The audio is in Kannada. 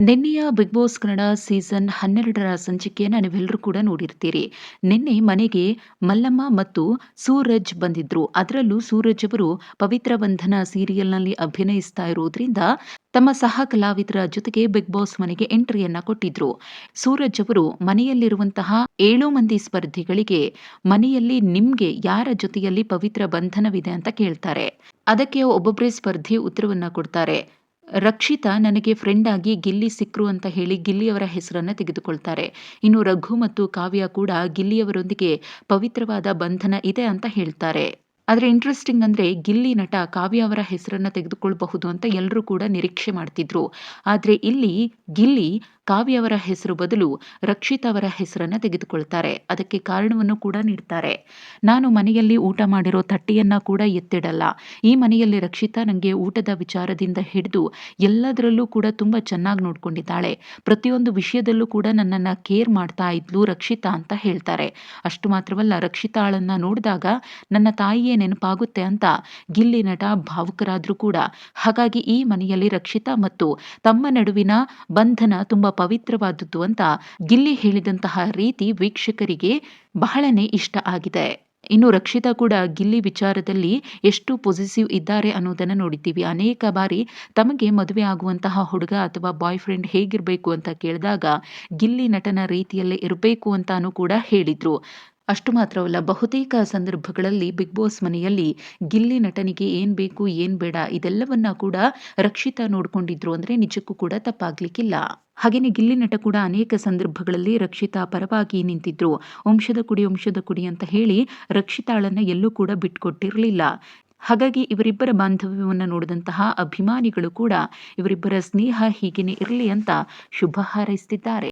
ನಿನ್ನೆಯ ಬಿಗ್ ಬಾಸ್ ಕನ್ನಡ ಸೀಸನ್ 12ರ ಸಂಚಿಕೆಯನ್ನ ನೀವೆಲ್ಲರೂ ಕೂಡ ನೋಡಿರ್ತೀರಿ. ನಿನ್ನೆ ಮನೆಗೆ ಮಲ್ಲಮ್ಮ ಮತ್ತು ಸೂರಜ್ ಬಂದಿದ್ರು. ಅದರಲ್ಲೂ ಸೂರಜ್ ಅವರು ಪವಿತ್ರ ಬಂಧನ ಸೀರಿಯಲ್‌ನಲ್ಲಿ ಅಭಿನಯಿಸ್ತಾ ಇರೋದ್ರಿಂದ ತಮ್ಮ ಸಹ ಕಲಾವಿದರ ಜೊತೆಗೆ ಬಿಗ್ ಬಾಸ್ ಮನೆಗೆ ಎಂಟ್ರಿಯನ್ನ ಕೊಟ್ಟಿದ್ರು. ಸೂರಜ್ ಅವರು ಮನೆಯಲ್ಲಿರುವಂತಹ 7 ಮಂದಿ ಸ್ಪರ್ಧಿಗಳಿಗೆ ಮನೆಯಲ್ಲಿ ನಿಮ್ಗೆ ಯಾರ ಜೊತೆಯಲ್ಲಿ ಪವಿತ್ರ ಬಂಧನವಿದೆ ಅಂತ ಕೇಳ್ತಾರೆ. ಅದಕ್ಕೆ ಒಬ್ಬೊಬ್ಬರೇ ಸ್ಪರ್ಧಿ ಉತ್ತರವನ್ನ ಕೊಡ್ತಾರೆ. ರಕ್ಷಿತಾ ನನಗೆ ಫ್ರೆಂಡ್ ಆಗಿ ಗಿಲ್ಲಿ ಸಿಕ್ರು ಅಂತ ಹೇಳಿ ಗಿಲ್ಲಿಯವರ ಹೆಸರನ್ನ ತೆಗೆದುಕೊಳ್ತಾರೆ. ಇನ್ನು ರಘು ಮತ್ತು ಕಾವ್ಯ ಕೂಡ ಗಿಲ್ಲಿಯವರೊಂದಿಗೆ ಪವಿತ್ರವಾದ ಬಂಧನ ಇದೆ ಅಂತ ಹೇಳ್ತಾರೆ. ಆದ್ರೆ ಇಂಟ್ರೆಸ್ಟಿಂಗ್ ಅಂದ್ರೆ ಗಿಲ್ಲಿ ನಟ ಕಾವ್ಯ ಅವರ ಹೆಸರನ್ನ ತೆಗೆದುಕೊಳ್ಳಬಹುದು ಅಂತ ಎಲ್ಲರೂ ಕೂಡ ನಿರೀಕ್ಷೆ ಮಾಡ್ತಿದ್ರು. ಆದ್ರೆ ಇಲ್ಲಿ ಗಿಲ್ಲಿ ಕಾವ್ಯ ಅವರ ಹೆಸರು ಬದಲು ರಕ್ಷಿತಾ ಅವರ ಹೆಸರನ್ನ ತೆಗೆದುಕೊಳ್ತಾರೆ. ಅದಕ್ಕೆ ಕಾರಣವನ್ನು ಕೂಡ ನೀಡ್ತಾರೆ. ನಾನು ಮನೆಯಲ್ಲಿ ಊಟ ಮಾಡಿರೋ ತಟ್ಟೆಯನ್ನ ಕೂಡ ಎತ್ತಿಡಲ್ಲ. ಈ ಮನೆಯಲ್ಲಿ ರಕ್ಷಿತಾ ನಂಗೆ ಊಟದ ವಿಚಾರದಿಂದ ಹಿಡಿದು ಎಲ್ಲದರಲ್ಲೂ ಕೂಡ ತುಂಬಾ ಚೆನ್ನಾಗಿ ನೋಡ್ಕೊಂಡಿದ್ದಾಳೆ. ಪ್ರತಿಯೊಂದು ವಿಷಯದಲ್ಲೂ ಕೂಡ ನನ್ನನ್ನ ಕೇರ್ ಮಾಡ್ತಾ ಇದ್ಲು ರಕ್ಷಿತಾ ಅಂತ ಹೇಳ್ತಾರೆ. ಅಷ್ಟು ಮಾತ್ರವಲ್ಲ, ರಕ್ಷಿತಾಳನ್ನ ನೋಡಿದಾಗ ನನ್ನ ತಾಯಿಯೇ ನೆನಪಾಗುತ್ತೆ ಅಂತ ಗಿಲ್ಲಿ ನಟ ಭಾವುಕರಾದ್ರು ಕೂಡ. ಹಾಗಾಗಿ ಈ ಮನೆಯಲ್ಲಿ ರಕ್ಷಿತಾ ಮತ್ತು ತಮ್ಮ ನಡುವಿನ ಬಂಧನ ತುಂಬಾ ಪವಿತ್ರವಾದದ್ದು ಅಂತ ಗಿಲ್ಲಿ ಹೇಳಿದಂತಹ ರೀತಿ ವೀಕ್ಷಕರಿಗೆ ಬಹಳನೇ ಇಷ್ಟ ಆಗಿದೆ. ಇನ್ನು ರಕ್ಷಿತಾ ಕೂಡ ಗಿಲ್ಲಿ ವಿಚಾರದಲ್ಲಿ ಎಷ್ಟು ಪೊಸೆಸಿವ್ ಇದ್ದಾರೆ ಅನ್ನೋದನ್ನ ನೋಡಿದ್ದೀವಿ. ಅನೇಕ ಬಾರಿ ತಮಗೆ ಮದುವೆ ಆಗುವಂತಹ ಹುಡುಗ ಅಥವಾ ಬಾಯ್ ಫ್ರೆಂಡ್ ಹೇಗಿರಬೇಕು ಅಂತ ಕೇಳಿದಾಗ ಗಿಲ್ಲಿ ನಟನ ರೀತಿಯಲ್ಲೇ ಇರಬೇಕು ಅಂತಾನೂ ಕೂಡ ಹೇಳಿದ್ರು. ಅಷ್ಟು ಮಾತ್ರವಲ್ಲ, ಬಹುತೇಕ ಸಂದರ್ಭಗಳಲ್ಲಿ ಬಿಗ್ ಬಾಸ್ ಮನೆಯಲ್ಲಿ ಗಿಲ್ಲಿ ನಟನಿಗೆ ಏನ್ ಬೇಕು ಏನ್ ಬೇಡ ಇದೆಲ್ಲವನ್ನ ಕೂಡ ರಕ್ಷಿತಾ ನೋಡ್ಕೊಂಡಿದ್ರು ಅಂದ್ರೆ ನಿಜಕ್ಕೂ ಕೂಡ ತಪ್ಪಾಗ್ಲಿಕ್ಕಿಲ್ಲ. ಹಾಗೇನೆ ಗಿಲ್ಲಿ ನಟ ಕೂಡ ಅನೇಕ ಸಂದರ್ಭಗಳಲ್ಲಿ ರಕ್ಷಿತಾ ಪರವಾಗಿ ನಿಂತಿದ್ರು. ವಂಶದ ಕುಡಿ ಅಂತ ಹೇಳಿ ರಕ್ಷಿತಾಳನ್ನ ಎಲ್ಲೂ ಕೂಡ ಬಿಟ್ಕೊಟ್ಟಿರ್ಲಿಲ್ಲ. ಹಾಗಾಗಿ ಇವರಿಬ್ಬರ ಬಾಂಧವ್ಯವನ್ನ ನೋಡಿದಂತಹ ಅಭಿಮಾನಿಗಳು ಕೂಡ ಇವರಿಬ್ಬರ ಸ್ನೇಹ ಹೀಗೇನೆ ಇರಲಿ ಅಂತ ಶುಭ ಹಾರೈಸ್ತಿದ್ದಾರೆ.